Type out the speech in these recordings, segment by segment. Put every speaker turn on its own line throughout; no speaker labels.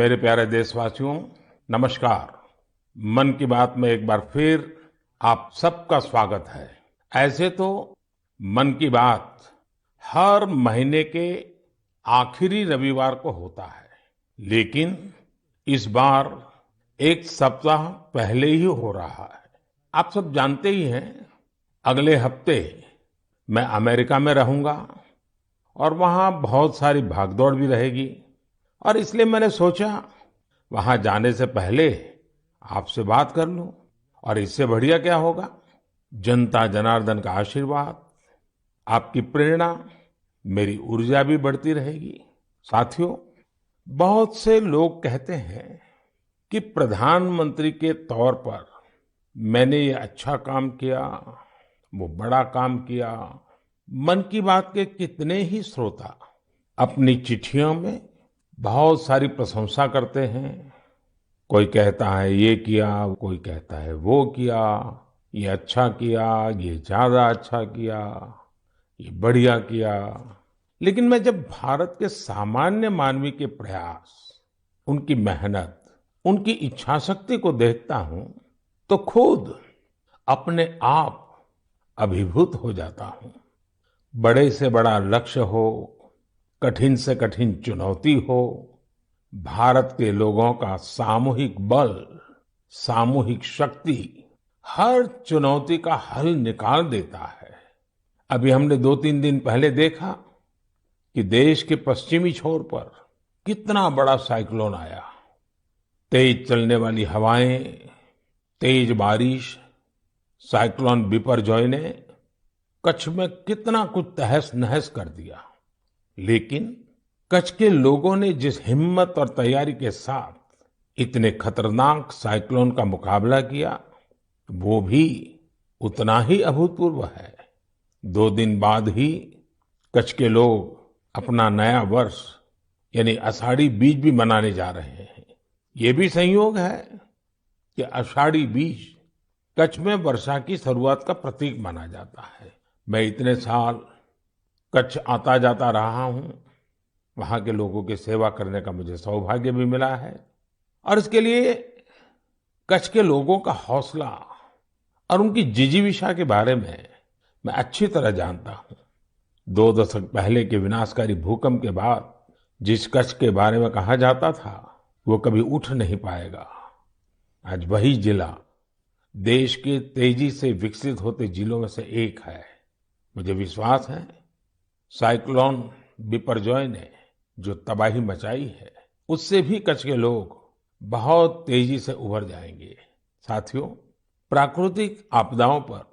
मेरे प्यारे देशवासियों, नमस्कार। मन की बात में एक बार फिर आप सबका स्वागत है। ऐसे तो मन की बात हर महीने के आखिरी रविवार को होता है, लेकिन इस बार एक सप्ताह पहले ही हो रहा है। आप सब जानते ही हैं, अगले हफ्ते मैं अमेरिका में रहूंगा और वहां बहुत सारी भागदौड़ भी रहेगी। और इसलिए मैंने सोचा वहां जाने से पहले आपसे बात कर लूं। और इससे बढ़िया क्या होगा, जनता जनार्दन का आशीर्वाद, आपकी प्रेरणा, मेरी ऊर्जा भी बढ़ती रहेगी। साथियों, बहुत से लोग कहते हैं कि प्रधानमंत्री के तौर पर मैंने ये अच्छा काम किया, वो बड़ा काम किया। मन की बात के कितने ही श्रोता अपनी चिट्ठियों में बहुत सारी प्रशंसा करते हैं। कोई कहता है ये किया, कोई कहता है वो किया, ये अच्छा किया, ये ज्यादा अच्छा किया, ये बढ़िया किया। लेकिन मैं जब भारत के सामान्य मानवी के प्रयास, उनकी मेहनत, उनकी इच्छा शक्ति को देखता हूं तो खुद अपने आप अभिभूत हो जाता हूं। बड़े से बड़ा लक्ष्य हो, कठिन से कठिन चुनौती हो, भारत के लोगों का सामूहिक बल, सामूहिक शक्ति हर चुनौती का हल निकाल देता है। अभी हमने 2-3 दिन पहले देखा कि देश के पश्चिमी छोर पर कितना बड़ा साइक्लोन आया। तेज चलने वाली हवाएं, तेज बारिश, साइक्लोन बिपरजॉय ने कच्छ में कितना कुछ तहस नहस कर दिया। लेकिन कच्छ के लोगों ने जिस हिम्मत और तैयारी के साथ इतने खतरनाक साइक्लोन का मुकाबला किया, वो भी उतना ही अभूतपूर्व है। 2 दिन बाद ही कच्छ के लोग अपना नया वर्ष यानी आषाढ़ी बीज भी मनाने जा रहे हैं। ये भी संयोग है कि आषाढ़ी बीज कच्छ में वर्षा की शुरुआत का प्रतीक माना जाता है। मैं इतने साल कच्छ आता जाता रहा हूं, वहां के लोगों की सेवा करने का मुझे सौभाग्य भी मिला है। और इसके लिए कच्छ के लोगों का हौसला और उनकी जिजीविषा के बारे में मैं अच्छी तरह जानता हूं। 2 दशक पहले के विनाशकारी भूकंप के बाद जिस कच्छ के बारे में कहा जाता था वो कभी उठ नहीं पाएगा, आज वही जिला देश के तेजी से विकसित होते जिलों में से एक है। मुझे विश्वास है साइक्लोन बिपरजॉय ने जो तबाही मचाई है, उससे भी कच्छ के लोग बहुत तेजी से उभर जाएंगे। साथियों, प्राकृतिक आपदाओं पर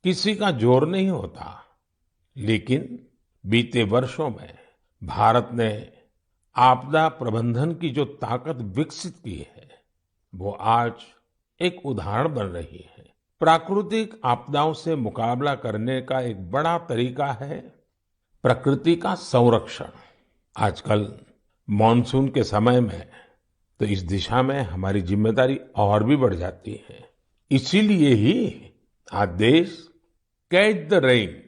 किसी का जोर नहीं होता, लेकिन बीते वर्षों में भारत ने आपदा प्रबंधन की जो ताकत विकसित की है, वो आज एक उदाहरण बन रही है। प्राकृतिक आपदाओं से मुकाबला करने का एक बड़ा तरीका है प्रकृति का संरक्षण। आजकल मॉनसून के समय में तो इस दिशा में हमारी जिम्मेदारी और भी बढ़ जाती है। इसीलिए ही आज देश कैच द रेन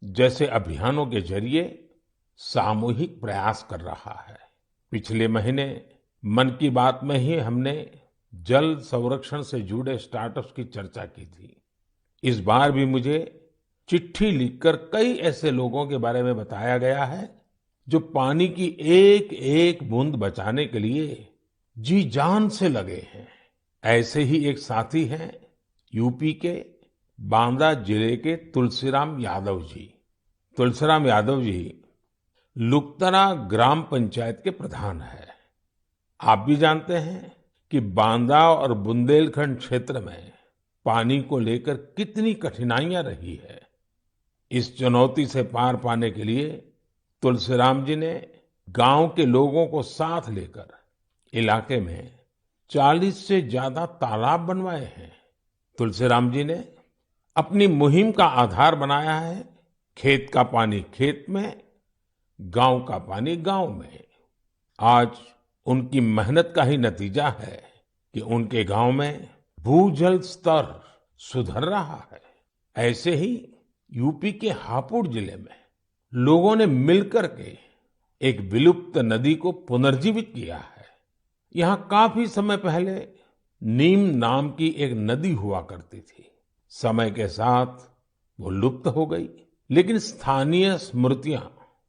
जैसे अभियानों के जरिए सामूहिक प्रयास कर रहा है। पिछले महीने मन की बात में ही हमने जल संरक्षण से जुड़े स्टार्टअप्स की चर्चा की थी। इस बार भी मुझे चिट्ठी लिखकर कई ऐसे लोगों के बारे में बताया गया है जो पानी की एक एक बूंद बचाने के लिए जी जान से लगे हैं। ऐसे ही एक साथी हैं यूपी के बांदा जिले के तुलसीराम यादव जी। तुलसीराम यादव जी लुकतरा ग्राम पंचायत के प्रधान है। आप भी जानते हैं कि बांदा और बुंदेलखंड क्षेत्र में पानी को लेकर कितनी कठिनाइयां रही है। इस चुनौती से पार पाने के लिए तुलसीराम जी ने गांव के लोगों को साथ लेकर इलाके में 40 से ज्यादा तालाब बनवाए हैं। तुलसीराम जी ने अपनी मुहिम का आधार बनाया है खेत का पानी खेत में, गांव का पानी गांव में। आज उनकी मेहनत का ही नतीजा है कि उनके गांव में भूजल स्तर सुधर रहा है। ऐसे ही यूपी के हापुड़ जिले में लोगों ने मिलकर के एक विलुप्त नदी को पुनर्जीवित किया है। यहाँ काफी समय पहले नीम नाम की एक नदी हुआ करती थी। समय के साथ वो लुप्त हो गई, लेकिन स्थानीय स्मृतियां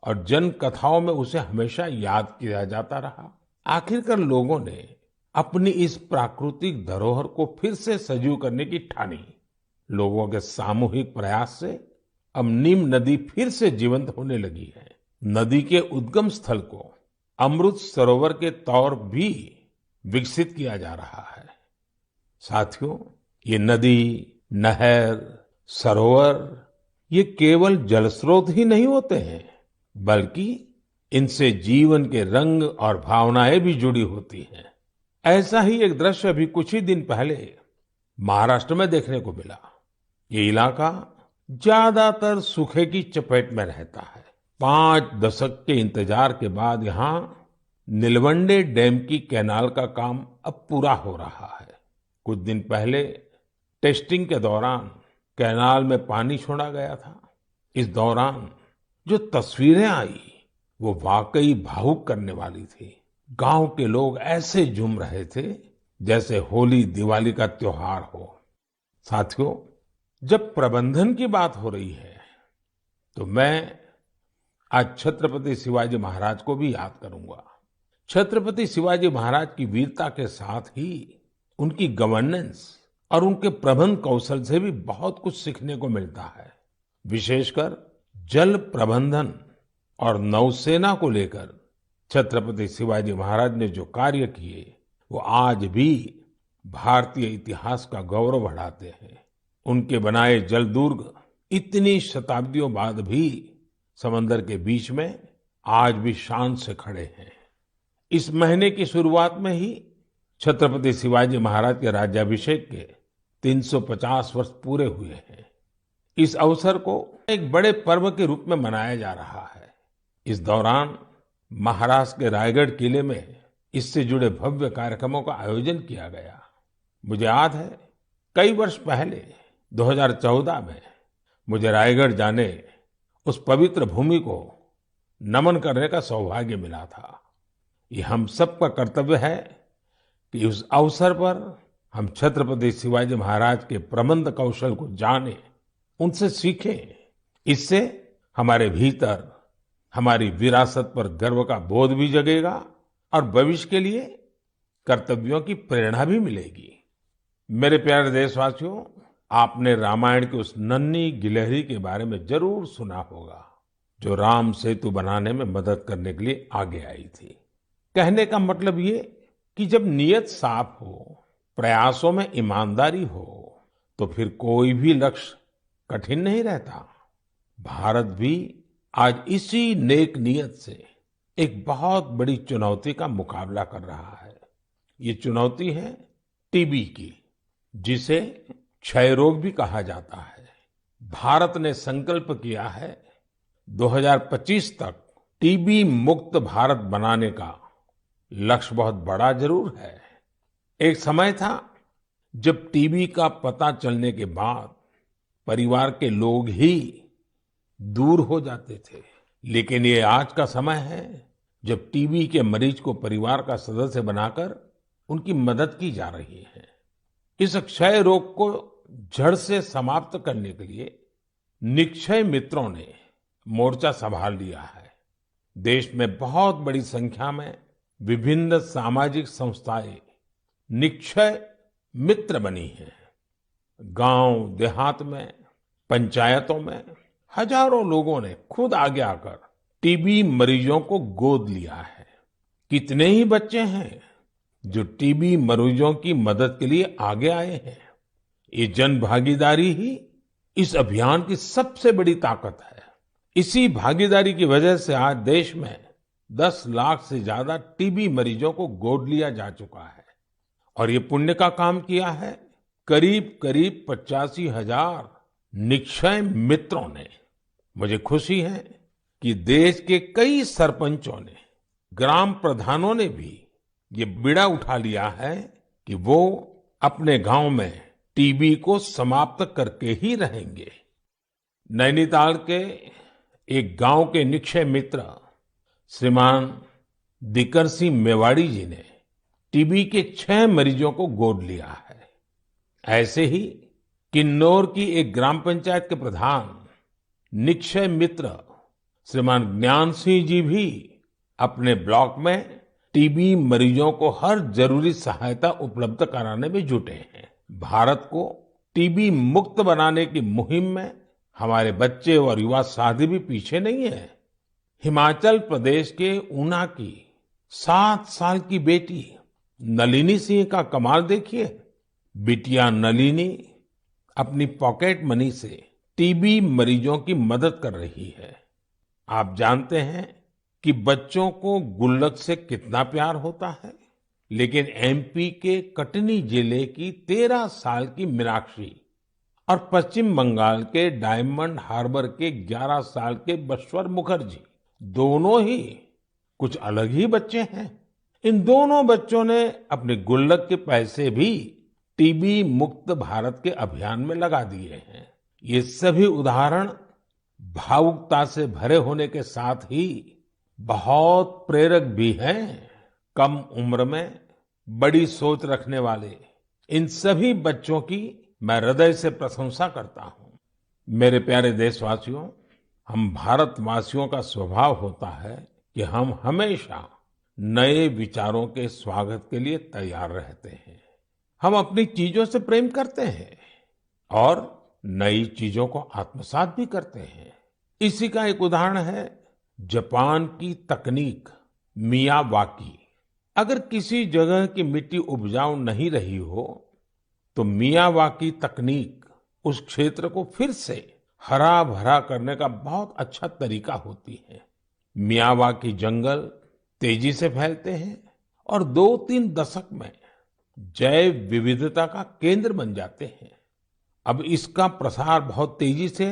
और जन कथाओं में उसे हमेशा याद किया जाता रहा। आखिरकार लोगों ने अपनी इस प्राकृतिक धरोहर को फिर से सजीव करने की ठानी। लोगों के सामूहिक प्रयास से अब नीम नदी फिर से जीवंत होने लगी है। नदी के उद्गम स्थल को अमृत सरोवर के तौर भी विकसित किया जा रहा है। साथियों, ये नदी, नहर, सरोवर ये केवल जल स्रोत ही नहीं होते हैं, बल्कि इनसे जीवन के रंग और भावनाएं भी जुड़ी होती हैं। ऐसा ही एक दृश्य अभी कुछ ही दिन पहले महाराष्ट्र में देखने को मिला। ये इलाका ज्यादातर सूखे की चपेट में रहता है। 5 दशक के इंतजार के बाद यहाँ नीलवंडे डैम की कैनाल का काम अब पूरा हो रहा है। कुछ दिन पहले टेस्टिंग के दौरान कैनाल में पानी छोड़ा गया था। इस दौरान जो तस्वीरें आई वो वाकई भावुक करने वाली थी। गांव के लोग ऐसे झूम रहे थे जैसे होली दिवाली का त्योहार हो। साथियों, जब प्रबंधन की बात हो रही है तो मैं आज छत्रपति शिवाजी महाराज को भी याद करूंगा। छत्रपति शिवाजी महाराज की वीरता के साथ ही उनकी गवर्नेंस और उनके प्रबंध कौशल से भी बहुत कुछ सीखने को मिलता है। विशेषकर जल प्रबंधन और नौसेना को लेकर छत्रपति शिवाजी महाराज ने जो कार्य किए वो आज भी भारतीय इतिहास का गौरव बढ़ाते हैं। उनके बनाए जल दुर्ग इतनी शताब्दियों बाद भी समंदर के बीच में आज भी शान से खड़े हैं। इस महीने की शुरुआत में ही छत्रपति शिवाजी महाराज के राज्याभिषेक के 350 वर्ष पूरे हुए हैं। इस अवसर को एक बड़े पर्व के रूप में मनाया जा रहा है। इस दौरान महाराष्ट्र के रायगढ़ किले में इससे जुड़े भव्य कार्यक्रमों का आयोजन किया गया। मुझे याद है कई वर्ष पहले 2014 में मुझे रायगढ़ जाने उस पवित्र भूमि को नमन करने का सौभाग्य मिला था। ये हम सबका कर्तव्य है कि उस अवसर पर हम छत्रपति शिवाजी महाराज के प्रबंध कौशल को जानें, उनसे सीखें। इससे हमारे भीतर हमारी विरासत पर गर्व का बोध भी जगेगा और भविष्य के लिए कर्तव्यों की प्रेरणा भी मिलेगी। मेरे प्यारे देशवासियों, आपने रामायण की उस नन्ही गिलहरी के बारे में जरूर सुना होगा जो राम सेतु बनाने में मदद करने के लिए आगे आई थी। कहने का मतलब ये कि जब नीयत साफ हो, प्रयासों में ईमानदारी हो, तो फिर कोई भी लक्ष्य कठिन नहीं रहता। भारत भी आज इसी नेक नियत से एक बहुत बड़ी चुनौती का मुकाबला कर रहा है। ये चुनौती है टीबी की, जिसे क्षय रोग भी कहा जाता है। भारत ने संकल्प किया है 2025 तक टीबी मुक्त भारत बनाने का। लक्ष्य बहुत बड़ा जरूर है। एक समय था जब टीबी का पता चलने के बाद परिवार के लोग ही दूर हो जाते थे, लेकिन ये आज का समय है जब टीबी के मरीज को परिवार का सदस्य बनाकर उनकी मदद की जा रही है। इस क्षय रोग को जड़ से समाप्त करने के लिए निक्षय मित्रों ने मोर्चा संभाल लिया है। देश में बहुत बड़ी संख्या में विभिन्न सामाजिक संस्थाएं निक्षय मित्र बनी हैं। गांव देहात में, पंचायतों में हजारों लोगों ने खुद आगे आकर टीबी मरीजों को गोद लिया है। कितने ही बच्चे हैं जो टीबी मरीजों की मदद के लिए आगे आए हैं। ये जन भागीदारी ही इस अभियान की सबसे बड़ी ताकत है। इसी भागीदारी की वजह से आज देश में 10 लाख से ज्यादा टीबी मरीजों को गोद लिया जा चुका है। और ये पुण्य का काम किया है करीब करीब 85,000 निक्षय मित्रों ने। मुझे खुशी है कि देश के कई सरपंचों ने, ग्राम प्रधानों ने भी ये बीड़ा उठा लिया है कि वो अपने गांव में टीबी को समाप्त करके ही रहेंगे। नैनीताल के एक गांव के निक्षय मित्र श्रीमान दिकर सिंह मेवाड़ी जी ने टीबी के 6 मरीजों को गोद लिया है। ऐसे ही किन्नौर की एक ग्राम पंचायत के प्रधान निक्षय मित्र श्रीमान ज्ञान सिंह जी भी अपने ब्लॉक में टीबी मरीजों को हर जरूरी सहायता उपलब्ध कराने में जुटे हैं। भारत को टीबी मुक्त बनाने की मुहिम में हमारे बच्चे और युवा साथी भी पीछे नहीं है। हिमाचल प्रदेश के ऊना की 7 साल की बेटी नलिनी सिंह का कमाल देखिए। बिटिया नलिनी अपनी पॉकेट मनी से टीबी मरीजों की मदद कर रही है। आप जानते हैं कि बच्चों को गुल्लक से कितना प्यार होता है, लेकिन एमपी के कटनी जिले की 13 साल की मीनाक्षी और पश्चिम बंगाल के डायमंड हार्बर के 11 साल के बश्वर मुखर्जी दोनों ही कुछ अलग ही बच्चे हैं। इन दोनों बच्चों ने अपने गुल्लक के पैसे भी टीबी मुक्त भारत के अभियान में लगा दिए हैं। ये सभी उदाहरण भावुकता से भरे होने के साथ ही बहुत प्रेरक भी हैं। कम उम्र में बड़ी सोच रखने वाले इन सभी बच्चों की मैं हृदय से प्रशंसा करता हूं। मेरे प्यारे देशवासियों, हम भारतवासियों का स्वभाव होता है कि हम हमेशा नए विचारों के स्वागत के लिए तैयार रहते हैं। हम अपनी चीजों से प्रेम करते हैं और नई चीजों को आत्मसात भी करते हैं। इसी का एक उदाहरण है जापान की तकनीक मियावाकी। अगर किसी जगह की मिट्टी उपजाऊ नहीं रही हो तो मियावाकी तकनीक उस क्षेत्र को फिर से हरा भरा करने का बहुत अच्छा तरीका होती है। मियावाकी जंगल तेजी से फैलते हैं और 2-3 दशक में जैव विविधता का केंद्र बन जाते हैं। अब इसका प्रसार बहुत तेजी से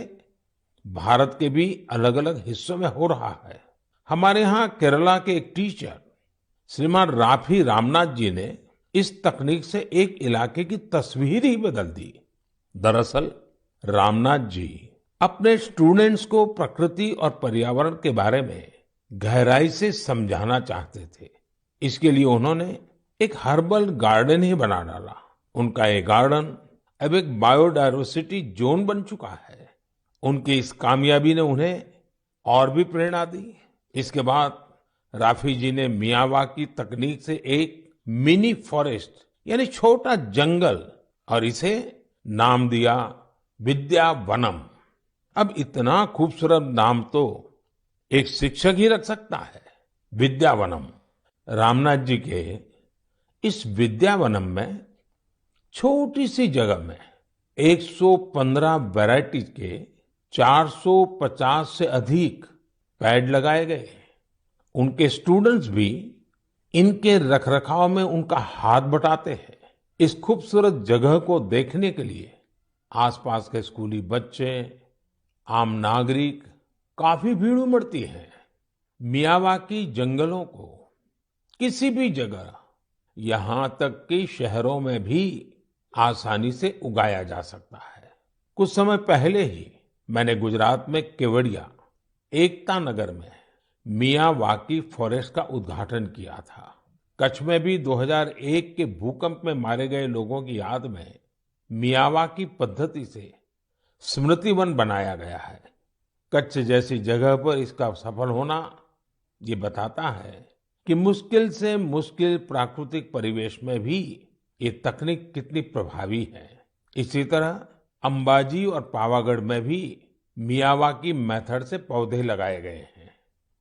भारत के भी अलग अलग हिस्सों में हो रहा है। हमारे यहाँ केरला के एक टीचर श्रीमान राफी रामनाथ जी ने इस तकनीक से एक इलाके की तस्वीर ही बदल दी। दरअसल रामनाथ जी अपने स्टूडेंट्स को प्रकृति और पर्यावरण के बारे में गहराई से समझाना चाहते थे। इसके लिए उन्होंने एक हर्बल गार्डन ही बना डाला। उनका ये गार्डन अब एक बायोडायवर्सिटी जोन बन चुका है। उनकी इस कामयाबी ने उन्हें और भी प्रेरणा दी। इसके बाद राफी जी ने मियावाकी तकनीक से एक मिनी फॉरेस्ट यानी छोटा जंगल और इसे नाम दिया विद्यावनम। अब इतना खूबसूरत नाम तो एक शिक्षक ही रख सकता है, विद्यावनम। रामनाथ जी के इस विद्यावनम में छोटी सी जगह में 115 वैरायटी के 450 से अधिक पेड़ लगाए गए। उनके स्टूडेंट्स भी इनके रखरखाव में उनका हाथ बटाते हैं। इस खूबसूरत जगह को देखने के लिए आसपास के स्कूली बच्चे, आम नागरिक काफी भीड़ उमड़ती है। मियावाकी जंगलों को किसी भी जगह, यहाँ तक कि शहरों में भी आसानी से उगाया जा सकता है। कुछ समय पहले ही मैंने गुजरात में केवड़िया एकता नगर में मियावाकी फॉरेस्ट का उद्घाटन किया था। कच्छ में भी 2001 के भूकंप में मारे गए लोगों की याद में मियावाकी पद्धति से स्मृति वन बनाया गया है। कच्छ जैसी जगह पर इसका सफल होना ये बताता है कि मुश्किल से मुश्किल प्राकृतिक परिवेश में भी ये तकनीक कितनी प्रभावी है। इसी तरह अंबाजी और पावागढ़ में भी मियावाकी मेथड से पौधे लगाए गए हैं।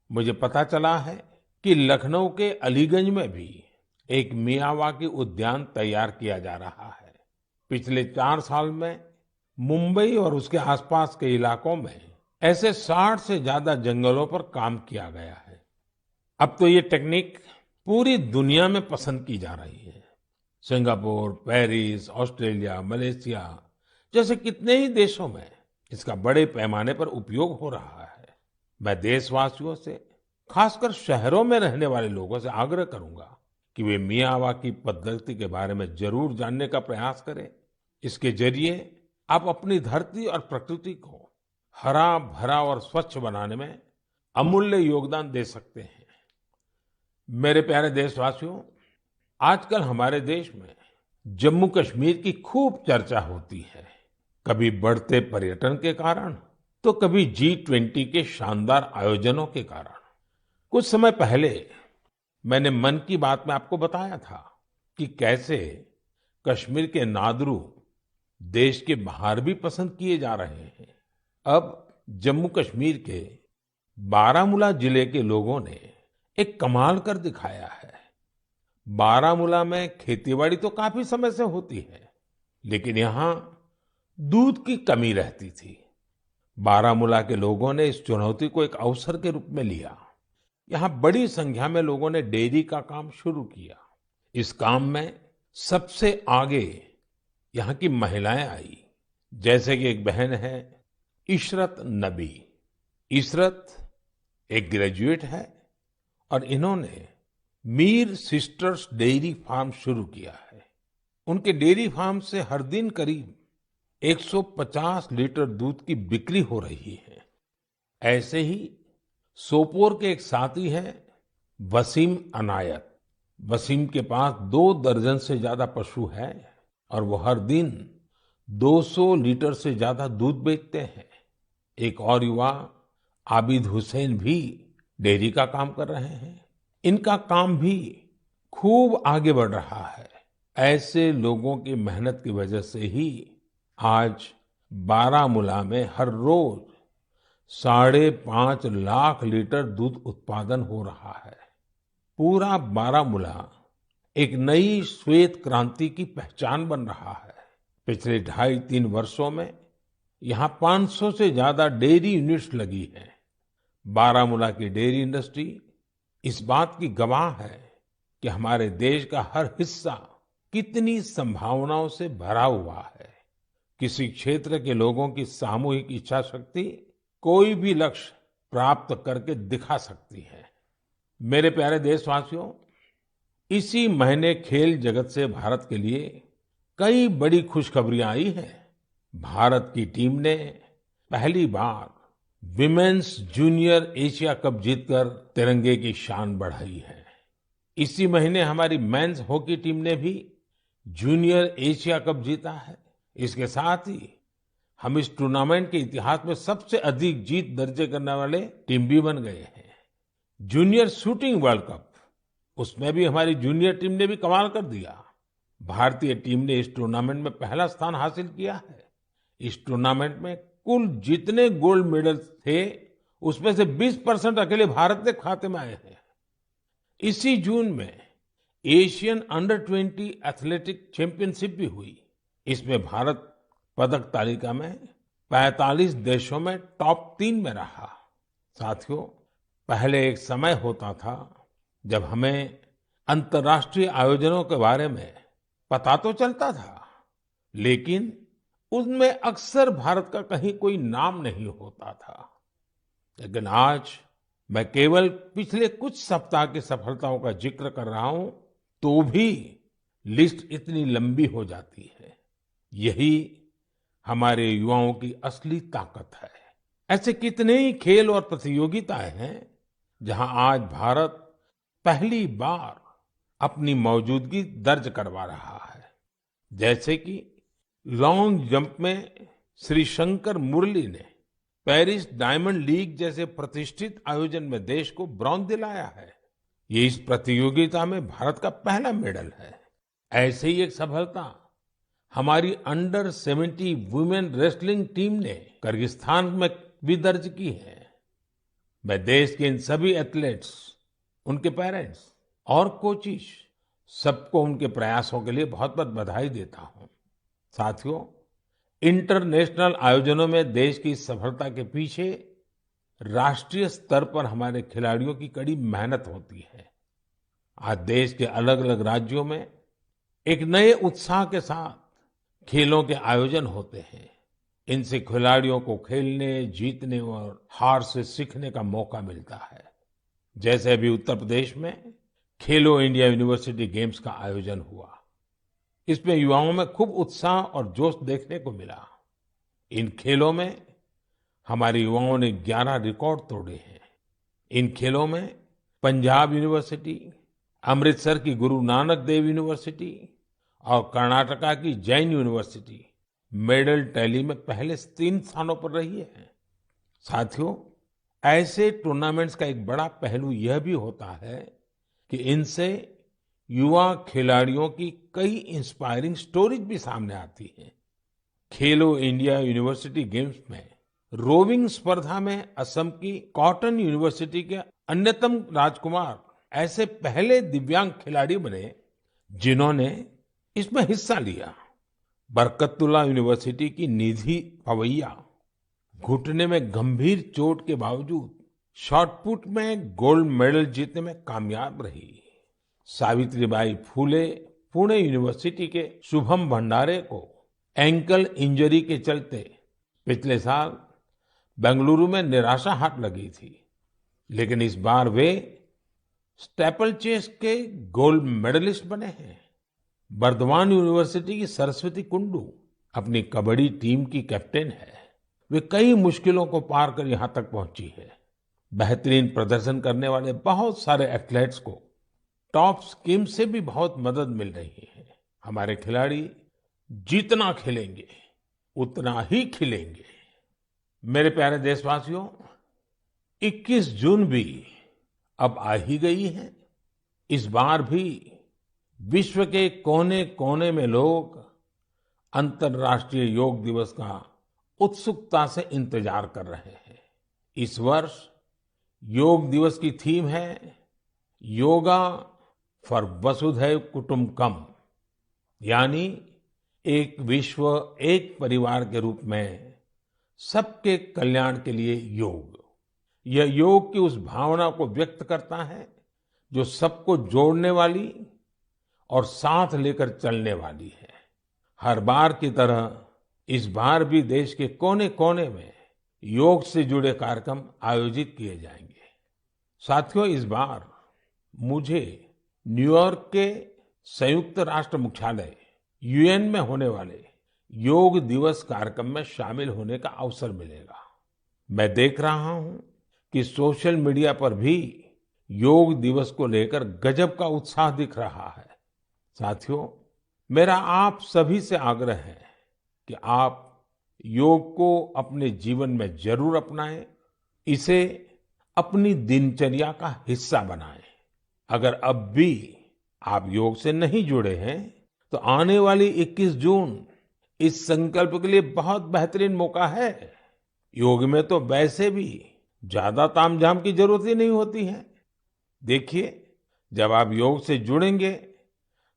मुझे पता चला है कि लखनऊ के अलीगंज में भी एक मियावाकी उद्यान तैयार किया जा रहा है। पिछले 4 साल में मुंबई और उसके आसपास के इलाकों में ऐसे 60 से ज्यादा जंगलों पर काम किया गया है। अब तो ये टेक्निक पूरी दुनिया में पसंद की जा रही है। सिंगापुर, पेरिस, ऑस्ट्रेलिया, मलेशिया जैसे कितने ही देशों में इसका बड़े पैमाने पर उपयोग हो रहा है। मैं देशवासियों से, खासकर शहरों में रहने वाले लोगों से आग्रह करूंगा कि वे मियावाकी पद्धति के बारे में जरूर जानने का प्रयास करें। इसके जरिए आप अपनी धरती और प्रकृति को हरा भरा और स्वच्छ बनाने में अमूल्य योगदान दे सकते हैं। मेरे प्यारे देशवासियों, आजकल हमारे देश में जम्मू कश्मीर की खूब चर्चा होती है। कभी बढ़ते पर्यटन के कारण, तो कभी G20 के शानदार आयोजनों के कारण। कुछ समय पहले मैंने मन की बात में आपको बताया था कि कैसे कश्मीर के नादरू देश के बाहर भी पसंद किए जा रहे हैं। अब जम्मू कश्मीर के बारामूला जिले के लोगों ने एक कमाल कर दिखाया है। बारामूला में खेतीबाड़ी तो काफी समय से होती है, लेकिन यहाँ दूध की कमी रहती थी। बारामूला के लोगों ने इस चुनौती को एक अवसर के रूप में लिया। यहाँ बड़ी संख्या में लोगों ने डेयरी का काम शुरू किया। इस काम में सबसे आगे यहाँ की महिलाएं आई, जैसे कि एक बहन है इशरत नबी। इशरत एक ग्रेजुएट है और इन्होंने मीर सिस्टर्स डेयरी फार्म शुरू किया है। उनके डेयरी फार्म से हर दिन करीब 150 लीटर दूध की बिक्री हो रही है। ऐसे ही सोपोर के एक साथी हैं वसीम अनायत। वसीम के पास 2 दर्जन से ज्यादा पशु हैं और वो हर दिन 200 लीटर से ज्यादा दूध बेचते हैं। एक और युवा आबिद हुसैन भी डेयरी का काम कर रहे हैं। इनका काम भी खूब आगे बढ़ रहा है। ऐसे लोगों की मेहनत की वजह से ही आज बारामूला में हर रोज 5.5 लाख लीटर दूध उत्पादन हो रहा है। पूरा बारामूला एक नई श्वेत क्रांति की पहचान बन रहा है। पिछले 2.5-3 वर्षों में यहाँ 500 से ज्यादा डेयरी यूनिट्स लगी हैं। बारामूला की डेयरी इंडस्ट्री इस बात की गवाह है कि हमारे देश का हर हिस्सा कितनी संभावनाओं से भरा हुआ है। किसी क्षेत्र के लोगों की सामूहिक इच्छा शक्ति कोई भी लक्ष्य प्राप्त करके दिखा सकती है। मेरे प्यारे देशवासियों, इसी महीने खेल जगत से भारत के लिए कई बड़ी खुशखबरियां आई हैं। भारत की टीम ने पहली बार विमेन्स जूनियर एशिया कप जीतकर तिरंगे की शान बढ़ाई है। इसी महीने हमारी मेंस हॉकी टीम ने भी जूनियर एशिया कप जीता है। इसके साथ ही हम इस टूर्नामेंट के इतिहास में सबसे अधिक जीत दर्ज करने वाले टीम भी बन गए हैं। जूनियर शूटिंग वर्ल्ड कप, उसमें भी हमारी जूनियर टीम ने भी कमाल कर दिया। भारतीय टीम ने इस टूर्नामेंट में पहला स्थान हासिल किया है। इस टूर्नामेंट में कुल जितने गोल्ड मेडल थे, उसमें से 20% अकेले भारत के खाते में आए हैं। इसी जून में एशियन अंडर 20 एथलेटिक चैंपियनशिप भी हुई। इसमें भारत पदक तालिका में 45 देशों में टॉप 3 में रहा। साथियों, पहले एक समय होता था जब हमें अंतर्राष्ट्रीय आयोजनों के बारे में पता तो चलता था, लेकिन उनमें अक्सर भारत का कहीं कोई नाम नहीं होता था। लेकिन आज मैं केवल पिछले कुछ सप्ताह की सफलताओं का जिक्र कर रहा हूं, तो भी लिस्ट इतनी लंबी हो जाती है। यही हमारे युवाओं की असली ताकत है। ऐसे कितने ही खेल और प्रतियोगिताएं हैं जहां आज भारत पहली बार अपनी मौजूदगी दर्ज करवा रहा है। जैसे कि लॉन्ग जंप में श्री शंकर मुरली ने पेरिस डायमंड लीग जैसे प्रतिष्ठित आयोजन में देश को ब्रॉन्ज दिलाया है। ये इस प्रतियोगिता में भारत का पहला मेडल है। ऐसे ही एक सफलता हमारी अंडर 70 वुमेन रेसलिंग टीम ने किर्गिस्तान में भी दर्ज की है। मैं देश के इन सभी एथलीट्स, उनके पेरेंट्स और कोचेस, सबको उनके प्रयासों के लिए बहुत बहुत बधाई देता हूं। साथियों, इंटरनेशनल आयोजनों में देश की सफलता के पीछे राष्ट्रीय स्तर पर हमारे खिलाड़ियों की कड़ी मेहनत होती है। आज देश के अलग अलग राज्यों में एक नए उत्साह के साथ खेलों के आयोजन होते हैं। इनसे खिलाड़ियों को खेलने, जीतने और हार से सीखने का मौका मिलता है। जैसे अभी उत्तर प्रदेश में खेलो इंडिया यूनिवर्सिटी गेम्स का आयोजन हुआ। इसमें युवाओं में खूब उत्साह और जोश देखने को मिला। इन खेलों में हमारे युवाओं ने 11 रिकॉर्ड तोड़े हैं। इन खेलों में पंजाब यूनिवर्सिटी अमृतसर की गुरु नानक देव यूनिवर्सिटी और कर्नाटका की जैन यूनिवर्सिटी मेडल टैली में पहले 3 स्थानों पर रही है। साथियों, ऐसे टूर्नामेंट्स का एक बड़ा पहलू यह भी होता है कि इनसे युवा खिलाड़ियों की कई इंस्पायरिंग स्टोरीज भी सामने आती हैं। खेलो इंडिया यूनिवर्सिटी गेम्स में रोविंग स्पर्धा में असम की कॉटन यूनिवर्सिटी के अन्यतम राजकुमार ऐसे पहले दिव्यांग खिलाड़ी बने जिन्होंने इसमें हिस्सा लिया। बरकतुल्ला यूनिवर्सिटी की निधि पवैया घुटने में गंभीर चोट के बावजूद शॉट पुट में गोल्ड मेडल जीतने में कामयाब रही। सावित्रीबाई फूले पुणे यूनिवर्सिटी के शुभम भंडारे को एंकल इंजरी के चलते पिछले साल बेंगलुरु में निराशा हाथ लगी थी, लेकिन इस बार वे स्टेपल चेस के गोल्ड मेडलिस्ट बने हैं। बर्दवान यूनिवर्सिटी की सरस्वती कुंडू अपनी कबड्डी टीम की कैप्टन है। वे कई मुश्किलों को पार कर यहां तक पहुंची है। बेहतरीन प्रदर्शन करने वाले बहुत सारे एथलीट्स को टॉप स्कीम से भी बहुत मदद मिल रही है। हमारे खिलाड़ी जितना खेलेंगे उतना ही खिलेंगे। मेरे प्यारे देशवासियों, 21 जून भी अब आ ही गई है। इस बार भी विश्व के कोने कोने में लोग अंतर्राष्ट्रीय योग दिवस का उत्सुकता से इंतजार कर रहे हैं। इस वर्ष योग दिवस की थीम है योगा फॉर वसुधैव कुटुंबकम, यानी एक विश्व एक परिवार के रूप में सबके कल्याण के लिए योग। यह योग की उस भावना को व्यक्त करता है जो सबको जोड़ने वाली और साथ लेकर चलने वाली है। हर बार की तरह इस बार भी देश के कोने कोने में योग से जुड़े कार्यक्रम आयोजित किए जाएंगे। साथियों, इस बार मुझे न्यूयॉर्क के संयुक्त राष्ट्र मुख्यालय यूएन में होने वाले योग दिवस कार्यक्रम में शामिल होने का अवसर मिलेगा। मैं देख रहा हूं कि सोशल मीडिया पर भी योग दिवस को लेकर गजब का उत्साह दिख रहा है। साथियों, मेरा आप सभी से आग्रह है कि आप योग को अपने जीवन में जरूर अपनाएं, इसे अपनी दिनचर्या का हिस्सा बनाएं। अगर अब भी आप योग से नहीं जुड़े हैं तो आने वाली 21 जून इस संकल्प के लिए बहुत बेहतरीन मौका है। योग में तो वैसे भी ज्यादा तामझाम की जरूरत ही नहीं होती है। देखिए, जब आप योग से जुड़ेंगे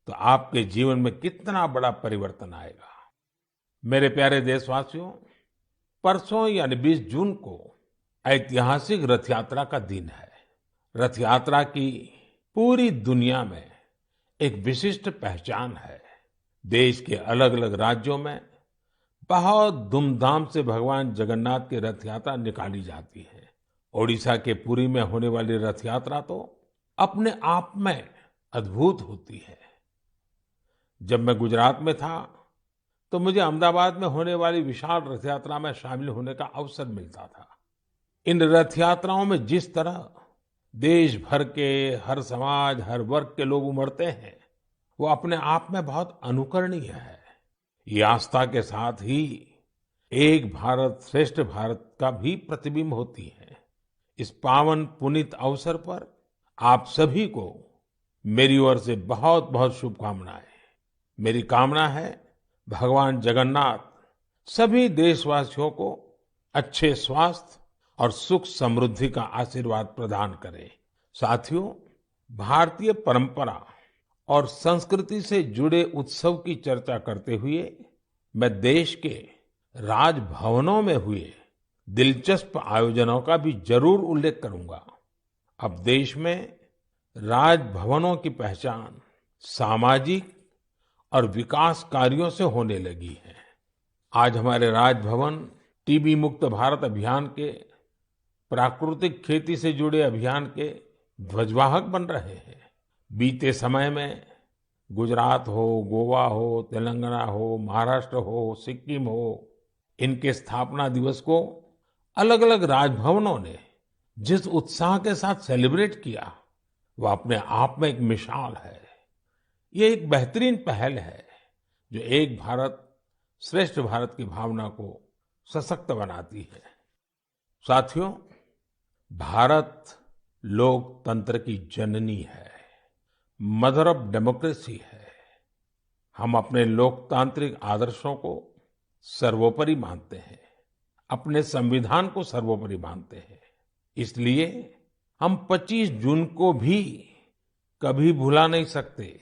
तो आपके जीवन में कितना बड़ा परिवर्तन आएगा। मेरे प्यारे देशवासियों, परसों यानी 20 जून को ऐतिहासिक रथ यात्रा का दिन है। रथ यात्रा की पूरी दुनिया में एक विशिष्ट पहचान है। देश के अलग अलग राज्यों में बहुत धूमधाम से भगवान जगन्नाथ की रथ यात्रा निकाली जाती है। ओडिशा के पुरी में होने वाली रथ यात्रा तो अपने आप में अद्भुत होती है। जब मैं गुजरात में था तो मुझे अहमदाबाद में होने वाली विशाल रथ यात्रा में शामिल होने का अवसर मिलता था। इन रथ यात्राओं में जिस तरह देश भर के हर समाज, हर वर्ग के लोग उमड़ते हैं, वो अपने आप में बहुत अनुकरणीय है। ये आस्था के साथ ही एक भारत श्रेष्ठ भारत का भी प्रतिबिंब होती है। इस पावन पुनीत अवसर पर आप सभी को मेरी ओर से बहुत बहुत शुभकामनाएं। मेरी कामना है भगवान जगन्नाथ सभी देशवासियों को अच्छे स्वास्थ्य और सुख समृद्धि का आशीर्वाद प्रदान करें। साथियों, भारतीय परंपरा और संस्कृति से जुड़े उत्सव की चर्चा करते हुए मैं देश के राजभवनों में हुए दिलचस्प आयोजनों का भी जरूर उल्लेख करूंगा। अब देश में राजभवनों की पहचान सामाजिक और विकास कार्यों से होने लगी है। आज हमारे राजभवन टीबी मुक्त भारत अभियान के, प्राकृतिक खेती से जुड़े अभियान के ध्वजवाहक बन रहे हैं। बीते समय में गुजरात हो, गोवा हो, तेलंगाना हो, महाराष्ट्र हो, सिक्किम हो, इनके स्थापना दिवस को अलग अलग राजभवनों ने जिस उत्साह के साथ सेलिब्रेट किया, वो अपने आप में एक मिसाल है। ये एक बेहतरीन पहल है जो एक भारत श्रेष्ठ भारत की भावना को सशक्त बनाती है। साथियों, भारत लोकतंत्र की जननी है, मदर ऑफ डेमोक्रेसी है। हम अपने लोकतांत्रिक आदर्शों को सर्वोपरि मानते हैं, अपने संविधान को सर्वोपरि मानते हैं। इसलिए हम 25 जून को भी कभी भुला नहीं सकते।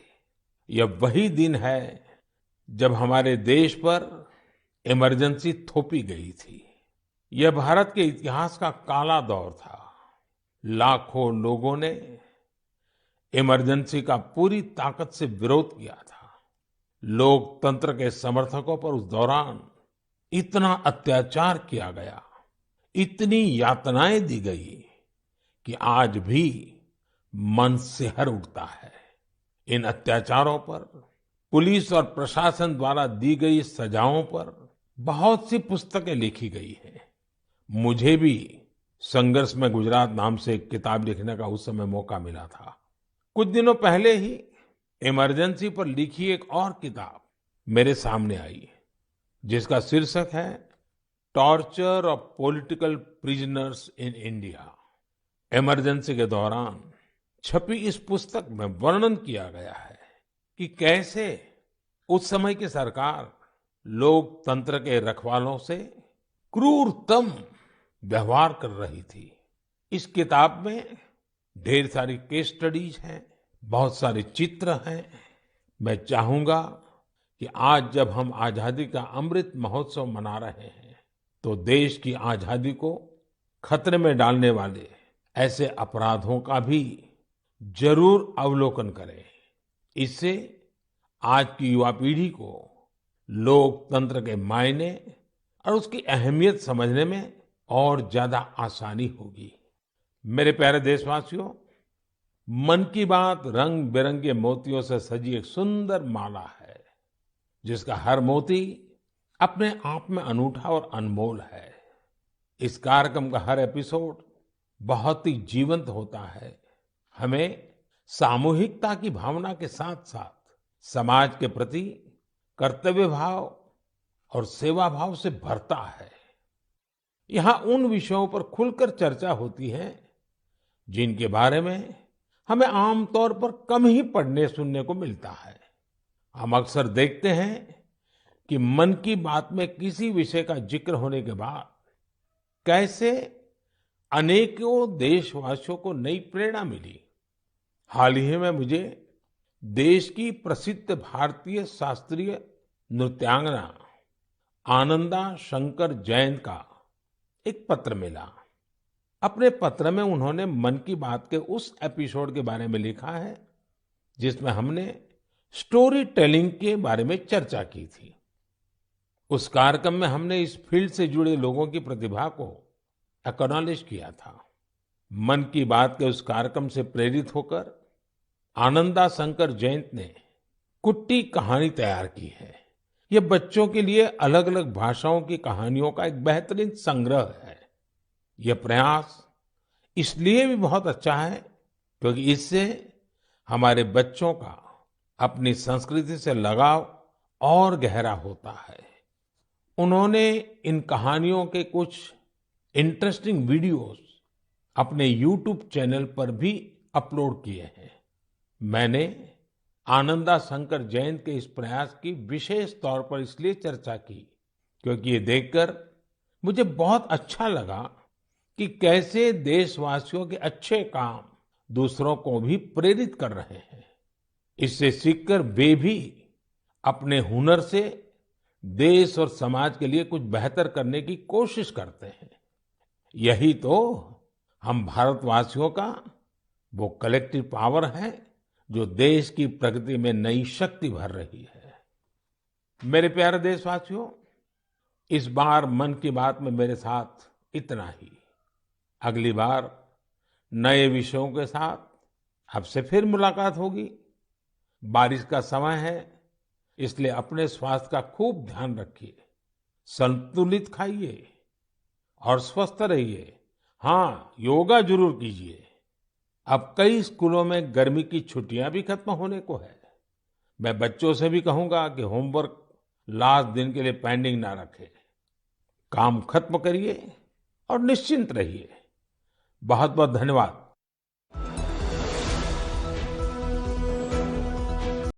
यह वही दिन है जब हमारे देश पर इमरजेंसी थोपी गई थी। यह भारत के इतिहास का काला दौर था। लाखों लोगों ने इमरजेंसी का पूरी ताकत से विरोध किया था। लोकतंत्र के समर्थकों पर उस दौरान इतना अत्याचार किया गया, इतनी यातनाएं दी गई कि आज भी मन सिहर उठता है। इन अत्याचारों पर, पुलिस और प्रशासन द्वारा दी गई सजाओं पर बहुत सी पुस्तकें लिखी गई हैं। मुझे भी संघर्ष में गुजरात नाम से एक किताब लिखने का उस समय मौका मिला था। कुछ दिनों पहले ही इमरजेंसी पर लिखी एक और किताब मेरे सामने आई, जिसका शीर्षक है torture of political prisoners in India. Emergency के दौरान छपी इस पुस्तक में वर्णन किया गया है कि कैसे उस समय की सरकार लोकतंत्र के रखवालों से क्रूरतम व्यवहार कर रही थी। इस किताब में ढेर सारी केस स्टडीज हैं, बहुत सारे चित्र हैं। मैं चाहूंगा कि आज जब हम आजादी का अमृत महोत्सव मना रहे हैं, तो देश की आजादी को खतरे में डालने वाले ऐसे अपराधों का भी जरूर अवलोकन करें। इससे आज की युवा पीढ़ी को लोकतंत्र के मायने और उसकी अहमियत समझने में और ज्यादा आसानी होगी। मेरे प्यारे देशवासियों, मन की बात रंग बिरंगे मोतियों से सजी एक सुंदर माला है, जिसका हर मोती अपने आप में अनूठा और अनमोल है। इस कार्यक्रम का हर एपिसोड बहुत ही जीवंत होता है, हमें सामूहिकता की भावना के साथ साथ समाज के प्रति कर्तव्य भाव और सेवा भाव से भरता है। यहाँ उन विषयों पर खुलकर चर्चा होती है जिनके बारे में हमें आमतौर पर कम ही पढ़ने सुनने को मिलता है। हम अक्सर देखते हैं कि मन की बात में किसी विषय का जिक्र होने के बाद कैसे अनेकों देशवासियों को नई प्रेरणा मिली। हाल ही में मुझे देश की प्रसिद्ध भारतीय शास्त्रीय नृत्यांगना आनंदा शंकर जयंत का एक पत्र मिला। अपने पत्र में उन्होंने मन की बात के उस एपिसोड के बारे में लिखा है जिसमें हमने स्टोरी टेलिंग के बारे में चर्चा की थी। उस कार्यक्रम में हमने इस फील्ड से जुड़े लोगों की प्रतिभा को एक्नॉलेज किया था। मन की बात के उस कार्यक्रम से प्रेरित होकर आनंदा शंकर जयंत ने कुट्टी कहानी तैयार की है। ये बच्चों के लिए अलग अलग भाषाओं की कहानियों का एक बेहतरीन संग्रह है। यह प्रयास इसलिए भी बहुत अच्छा है क्योंकि इससे हमारे बच्चों का अपनी संस्कृति से लगाव और गहरा होता है। उन्होंने इन कहानियों के कुछ इंटरेस्टिंग वीडियोस अपने YouTube चैनल पर भी अपलोड किए हैं। मैंने आनंदा शंकर जयंत के इस प्रयास की विशेष तौर पर इसलिए चर्चा की क्योंकि ये देखकर मुझे बहुत अच्छा लगा कि कैसे देशवासियों के अच्छे काम दूसरों को भी प्रेरित कर रहे हैं। इससे सीखकर वे भी अपने हुनर से देश और समाज के लिए कुछ बेहतर करने की कोशिश करते हैं। यही तो हम भारतवासियों का वो कलेक्टिव पावर है जो देश की प्रगति में नई शक्ति भर रही है। मेरे प्यारे देशवासियों, इस बार मन की बात में मेरे साथ इतना ही। अगली बार नए विषयों के साथ आपसे फिर मुलाकात होगी। बारिश का समय है, इसलिए अपने स्वास्थ्य का खूब ध्यान रखिए, संतुलित खाइए और स्वस्थ रहिए। हाँ, योगा जरूर कीजिए। अब कई स्कूलों में गर्मी की छुट्टियां भी खत्म होने को है। मैं बच्चों से भी कहूंगा कि होमवर्क लास्ट दिन के लिए पेंडिंग ना रखें। काम खत्म करिए और निश्चिंत रहिए। बहुत बहुत धन्यवाद।